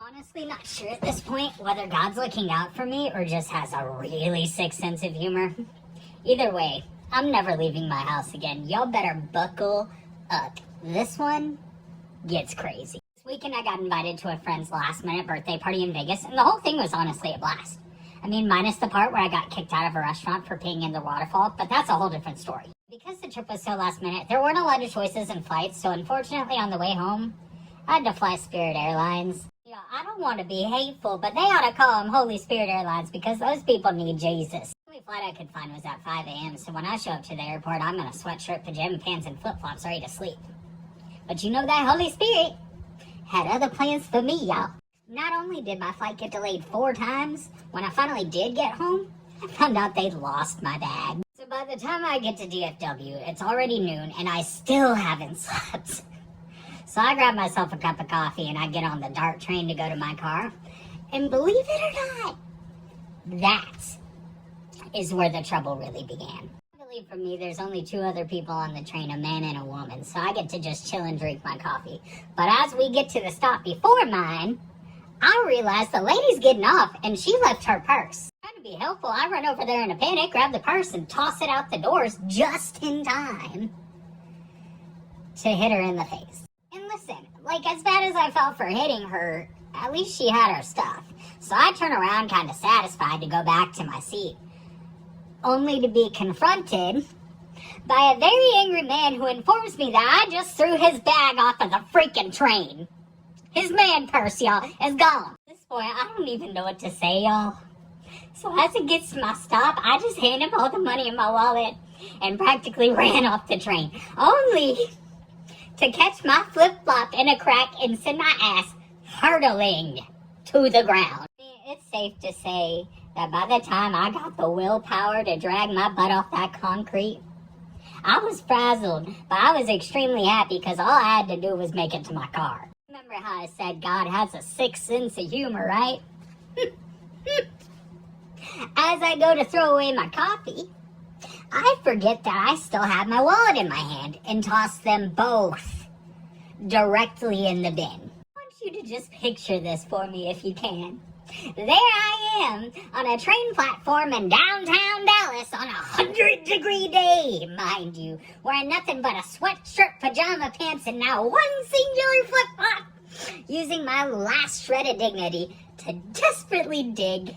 Honestly, not sure at this point whether God's looking out for me or just has a really sick sense of humor. Either way, I'm never leaving my house again. Y'all better buckle up. This one gets crazy. This weekend I got invited to a friend's last minute birthday party in Vegas, and the whole thing was honestly a blast. I mean, minus the part where I got kicked out of a restaurant for peeing in the waterfall, but that's a whole different story. Because the trip was so last minute, there weren't a lot of choices in flights, so unfortunately on the way home, I had to fly Spirit Airlines. Yeah, I don't want to be hateful, but they ought to call them Holy Spirit Airlines because those people need Jesus. The only flight I could find was at 5 a.m., so when I show up to the airport, I'm in a sweatshirt, pajama pants, and flip-flops ready to sleep. But you know that Holy Spirit had other plans for me, y'all. Not only did my flight get delayed 4 times, when I finally did get home, I found out they'd lost my bag. So by the time I get to DFW, it's already noon, and I still haven't slept. So I grab myself a cup of coffee and I get on the DART train to go to my car. And believe it or not, that is where the trouble really began. Luckily for me, there's only 2 other people on the train, a man and a woman, so I get to just chill and drink my coffee. But as we get to the stop before mine, I realize the lady's getting off and she left her purse. Trying to be helpful, I run over there in a panic, grab the purse and toss it out the doors just in time to hit her in the face. And listen, like as bad as I felt for hitting her, at least she had her stuff. So I turn around kind of satisfied to go back to my seat, only to be confronted by a very angry man who informs me that I just threw his bag off of the freaking train. His man purse, y'all, is gone. At this point, I don't even know what to say, y'all. So as it gets to my stop, I just hand him all the money in my wallet and practically ran off the train. Only to catch my flip-flop in a crack and send my ass hurtling to the ground. I mean, it's safe to say that by the time I got the willpower to drag my butt off that concrete, I was frazzled, but I was extremely happy because all I had to do was make it to my car. Remember how I said God has a sick sense of humor, right? As I go to throw away my coffee, I forget that I still have my wallet in my hand and toss them both directly in the bin. I want you to just picture this for me if you can. There I am on a train platform in downtown Dallas on a 100-degree day, mind you, wearing nothing but a sweatshirt, pajama pants, and now one singular flip-flop, using my last shred of dignity to desperately dig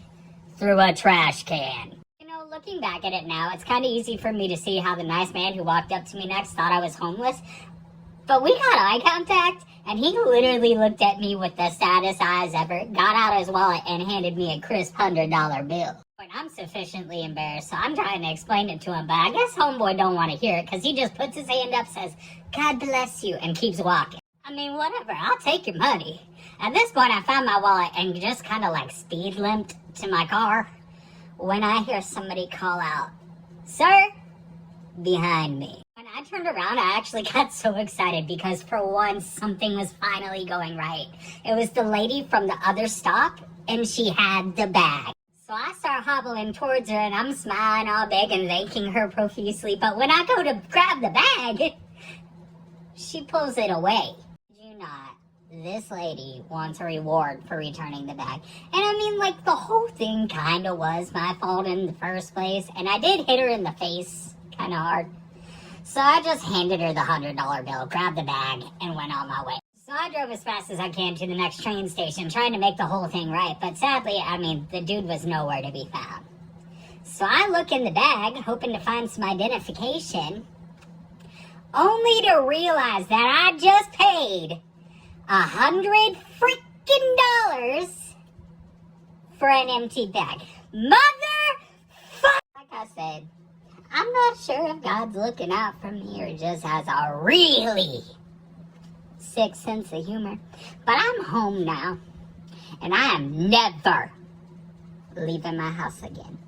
through a trash can. You know, looking back at it now, it's kind of easy for me to see how the nice man who walked up to me next thought I was homeless, but we got eye contact, and he literally looked at me with the saddest eyes ever, got out his wallet, and handed me a crisp $100 bill. But I'm sufficiently embarrassed, so I'm trying to explain it to him, but I guess homeboy don't want to hear it, because he just puts his hand up, says, "God bless you," and keeps walking. I mean, whatever, I'll take your money. At this point, I found my wallet and just kind of like speed limped to my car when I hear somebody call out, "Sir," behind me. When I turned around, I actually got so excited because for once, something was finally going right. It was the lady from the other stop, and she had the bag. So I start hobbling towards her, and I'm smiling all big and thanking her profusely, but when I go to grab the bag, she pulls it away. You not. This lady wants a reward for returning the bag. And I mean, like, the whole thing kind of was my fault in the first place, and I did hit her in the face kind of hard. So I just handed her the $100 bill, grabbed the bag, and went on my way. So I drove as fast as I can to the next train station, trying to make the whole thing right. But sadly, I mean, the dude was nowhere to be found. So I look in the bag, hoping to find some identification, only to realize that I just paid $100 for an empty bag. Motherfucker! Like I said, I'm not sure if God's looking out for me or just has a really sick sense of humor. But I'm home now, and I am never leaving my house again.